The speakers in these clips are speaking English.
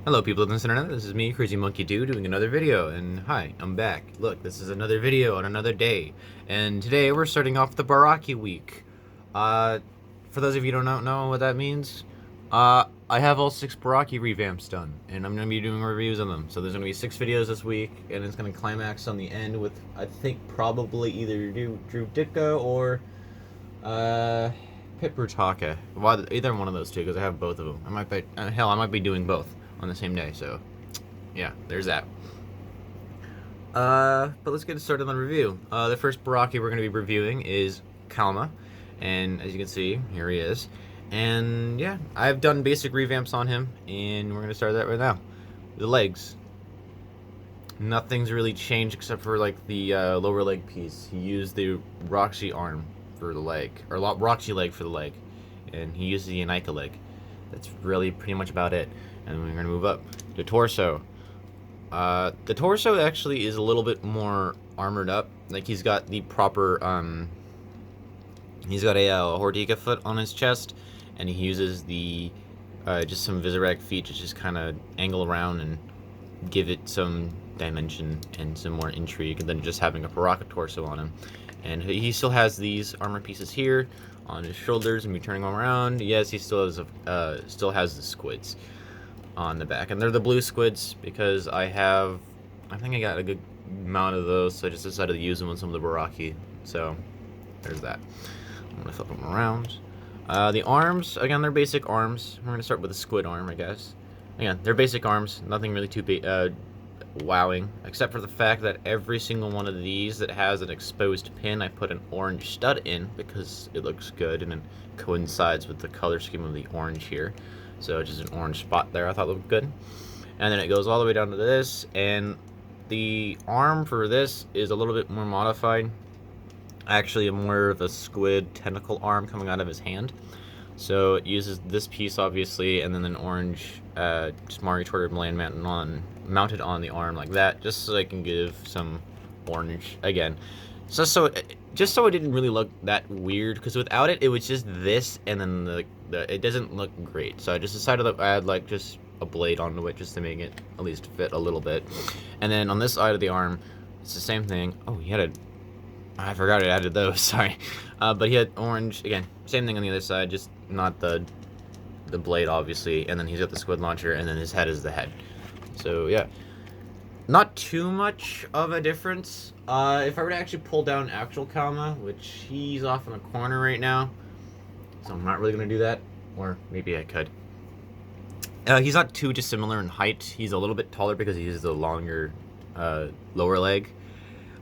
Hello people on this internet, this is me, Crazy Monkey 2, doing another video, and hi, I'm back. Look, this is another video on another day, and today we're starting off the Barraki week. For those of you who don't know what that means, I have all 6 Barraki revamps done, and I'm going to be doing reviews of them. So there's going to be 6 videos this week, and it's going to climax on the end with, I think, probably either Drew Ditka or, Pit Brutaka. Well, either one of those two, because I have both of them. I might be doing both on the same day, so yeah, there's that. But let's get started on the review. The first Barraki we're going to be reviewing is Kalmah, and as you can see, here he is. And yeah, I've done basic revamps on him, and we're going to start that right now. The legs. Nothing's really changed except for like the lower leg piece. He used the Roxy arm for the leg, or Roxy leg for the leg, and he used the Bionicle leg. That's really pretty much about it. And we're going to move up. The torso. The torso actually is a little bit more armored up. Like, he's got the proper, he's got a Hortica foot on his chest, and he uses the, just some Vizirac feet to just kind of angle around and give it some dimension and some more intrigue than just having a Barraki torso on him. And he still has these armor pieces here on his shoulders, and be turning them around. Yes, he still has the squids on the back, and they're the blue squids because I think I got a good amount of those, so I just decided to use them on some of the Barraki. So there's that. I'm gonna flip them around. The arms, again, they're basic arms. We're gonna start with the squid arm, I guess. Again, they're basic arms, nothing really too wowing, except for the fact that every single one of these that has an exposed pin, I put an orange stud in because it looks good and it coincides with the color scheme of the orange here. So just an orange spot there I thought looked good. And then it goes all the way down to this, and the arm for this is a little bit more modified. Actually, more of a squid tentacle arm coming out of his hand. So it uses this piece, obviously, and then an orange smart retorted land mounted on the arm like that, just so I can give some orange again. Just so it didn't really look that weird, because without it, it was just this, and then it doesn't look great. So I just decided to add like just a blade onto it, just to make it at least fit a little bit. And then on this side of the arm, it's the same thing. Oh, I forgot I added those. Sorry, but he had orange again. Same thing on the other side, just not the blade, obviously. And then he's got the squid launcher, and then his head is the head. So yeah. Not too much of a difference. If I were to actually pull down actual Kalmah, which he's off in a corner right now, so I'm not really going to do that, or maybe I could. He's not too dissimilar in height. He's a little bit taller because he uses the longer lower leg.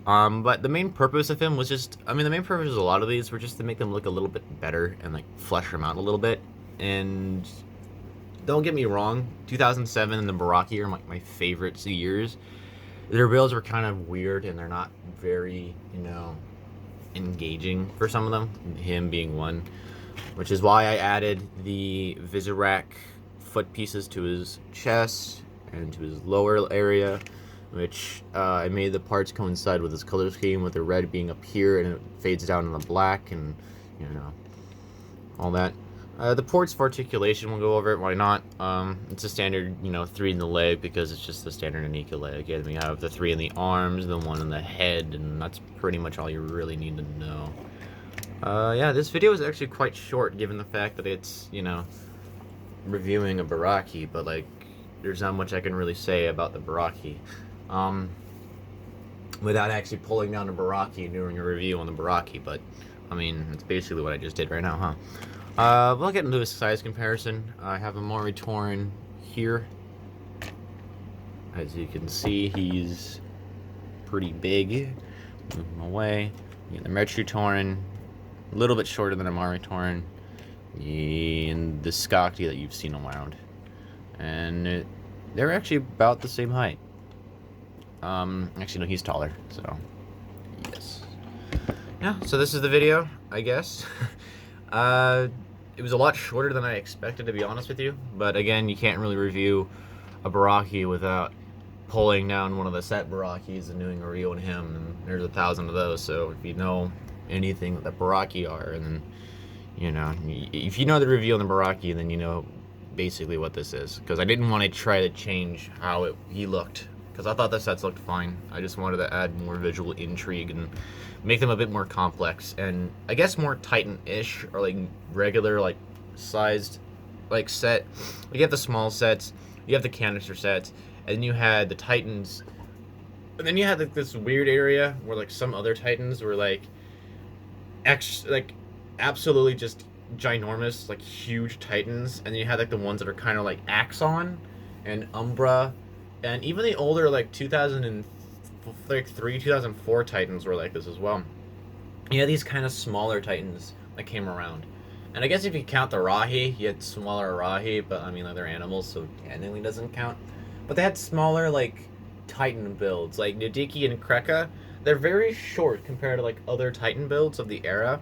But the main purpose of him was the main purpose of a lot of these were just to make them look a little bit better and like flesh them out a little bit. And don't get me wrong, 2007 and the Barraki are my favorite years. Their builds were kind of weird, and they're not very, engaging for some of them, him being one. Which is why I added the Vizirac foot pieces to his chest and to his lower area, which I made the parts coincide with his color scheme, with the red being up here and it fades down in the black, and, all that. The ports of articulation, we'll go over it, why not. It's a standard, 3 in the leg, because it's just the standard Anika leg. And we have the 3 in the arms, the 1 in the head, and that's pretty much all you really need to know. Yeah, this video is actually quite short, given the fact that it's, reviewing a Barraki, but, like, there's not much I can really say about the Barraki. Without actually pulling down a Barraki and doing a review on the Barraki, but, it's basically what I just did right now, huh? We'll get into a size comparison. I have a Moritoran here. As you can see, he's pretty big. Move him away. You get the Metritoran, a little bit shorter than a Moritoran, and the Skakti that you've seen around. And they're actually about the same height. Actually, no, he's taller, so yes. Yeah, so this is the video, I guess. It was a lot shorter than I expected, to be honest with you. But again, you can't really review a Barraki without pulling down one of the set Barrakis and doing a review on him. And there's 1,000 of those. So if you know anything that Barraki are, and then, if you know the review on the Barraki, then you know basically what this is, because I didn't want to try to change how he looked, because I thought the sets looked fine. I just wanted to add more visual intrigue and make them a bit more complex, and I guess more Titan-ish, or like regular like sized like set. You have the small sets, you have the canister sets, and then you had the Titans, and then you had like this weird area where like some other Titans were like absolutely just ginormous, like huge Titans, and then you had like the ones that are kind of like Axon and Umbra, and even the older like 2003, 2004 Titans were like this as well. You had these kind of smaller Titans that came around, and I guess if you count the Rahi, you had smaller Rahi, but I mean like they're animals, so technically doesn't count. But they had smaller like Titan builds, like Nidiki and Kreka. They're very short compared to like other Titan builds of the era,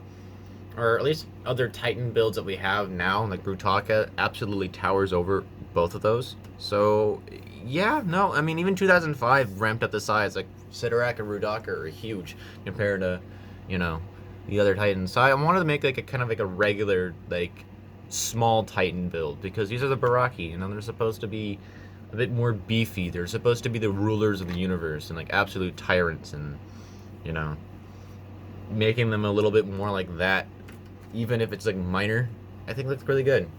or at least other Titan builds that we have now. Like Brutaka absolutely towers over both of those. So yeah, no, I mean even 2005 ramped up the size. Like Sidorak and Rudaka are huge compared to, you know, the other Titans. So I wanted to make like a kind of like a regular like small Titan build, because these are the Barraki, and they're supposed to be a bit more beefy. They're supposed to be the rulers of the universe and like absolute tyrants, and you know, making them a little bit more like that, even if it's like minor, I think looks really good.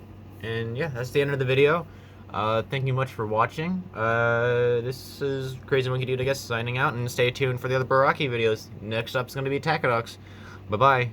And yeah, that's the end of the video. Thank you much for watching. This is Crazy Monkey Dude, I guess, signing out, and stay tuned for the other Barraki videos. Next up is going to be Takadox. Bye-bye.